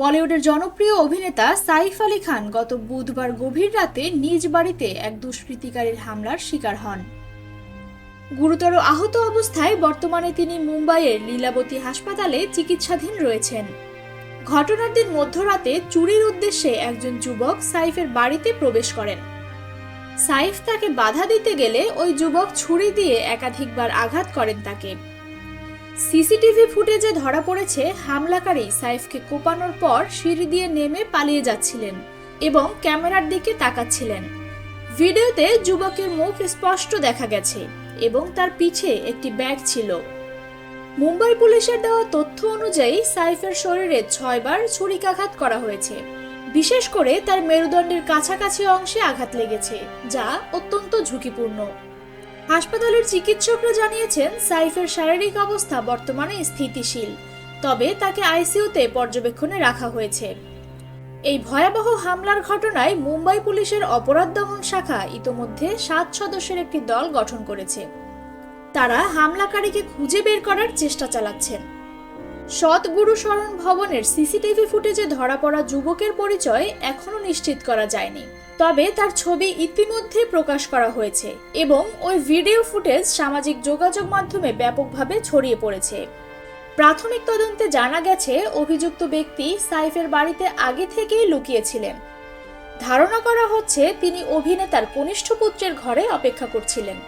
বলিউডের জনপ্রিয় অভিনেতা সাইফ আলী খান গত বুধবার গভীর রাতে নিজ বাড়িতে এক দুষ্কৃতিকারীর হামলার শিকার হন। গুরুতর আহত অবস্থায় বর্তমানে তিনি মুম্বাইয়ের লীলাবতী হাসপাতালে চিকিৎসাধীন রয়েছেন। ঘটনার দিন মধ্যরাতে চুরির উদ্দেশ্যে একজন যুবক সাইফের বাড়িতে প্রবেশ করেন। সাইফ তাকে বাধা দিতে গেলে ওই যুবক ছুরি দিয়ে একাধিকবার আঘাত করেন তাকে। সিসিটিভি ফুটেজে ধরা পড়েছে হামলাকারী সাইফকে কোপানোর পর সিঁড়ি দিয়ে নেমে পালিয়ে যাচ্ছিলেন এবং ক্যামেরার দিকে তাকাচ্ছিলেন। ভিডিওতে যুবকের মুখ স্পষ্ট দেখা গেছে এবং তার পিছে একটি ব্যাগ ছিল। মুম্বাই পুলিশের দেওয়া তথ্য অনুযায়ী সাইফের শরীরে 6 বার ছুরিকাঘাত করা হয়েছে। বিশেষ করে তার মেরুদণ্ডের কাছাকাছি অংশে আঘাত লেগেছে, যা অত্যন্ত ঝুঁকিপূর্ণ। হাসপাতালের চিকিৎসকরা জানিয়েছেন সাইফের শারীরিক অবস্থা বর্তমানে স্থিতিশীল, তবে তাকে আইসিইউতে পর্যবেক্ষণে রাখা হয়েছে। এই ভয়াবহ হামলার ঘটনায় মুম্বাই পুলিশের অপরাধ দমন শাখা ইতোমধ্যে 7 সদস্যের একটি দল গঠন করেছে। তারা হামলাকারীকে খুঁজে বের করার চেষ্টা চালাচ্ছেন। সৎগুরু শরণ ভবনের সিসিটিভি ফুটেজে ধরা পড়া যুবকের পরিচয় এখনো নিশ্চিত করা যায়নি, তবে তার ছবি ইতিমধ্যে প্রকাশ করা হয়েছে এবং ওই ভিডিও ফুটেজ সামাজিক যোগাযোগ মাধ্যমে ব্যাপকভাবে ছড়িয়ে পড়েছে। প্রাথমিক তদন্তে জানা গেছে অভিযুক্ত ব্যক্তি সাইফের বাড়িতে আগে থেকেই লুকিয়েছিলেন। ধারণা করা হচ্ছে তিনি অভিনেতার কনিষ্ঠ পুত্রের ঘরে অপেক্ষা করছিলেন।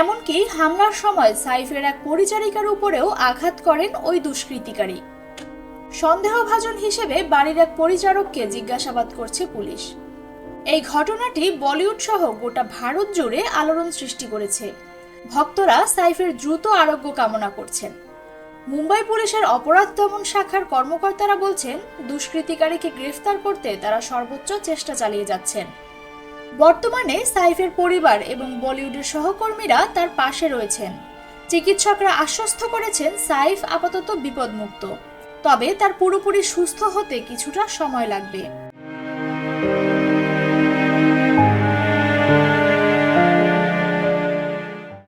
এমনকি হামলার সময় সাইফের এক পরিচারিকার উপরেও আঘাত করেন ওই দুষ্কৃতিকারী। সন্দেহভাজন হিসেবে বাড়ির এক পরিচারককে জিজ্ঞাসাবাদ করছে পুলিশ। এই ঘটনাটি বলিউড সহ গোটা ভারত জুড়ে আলোড়ন সৃষ্টি করেছে। ভক্তরা সাইফের দ্রুত আরোগ্য কামনা করছেন। মুম্বাই পুলিশের অপরাধ দমন শাখার কর্মকর্তারা বলছেন, দুষ্কৃতিকারীকে গ্রেফতার করতে তারা সর্বোচ্চ চেষ্টা চালিয়ে যাচ্ছেন। বর্তমানে সাইফের পরিবার এবং বলিউডের সহকর্মীরা তার পাশে রয়েছেন। চিকিৎসকরা আশ্বস্ত করেছেন সাইফ আপাতত বিপদমুক্ত, তবে তার পুরোপুরি সুস্থ হতে কিছুটা সময় লাগবে।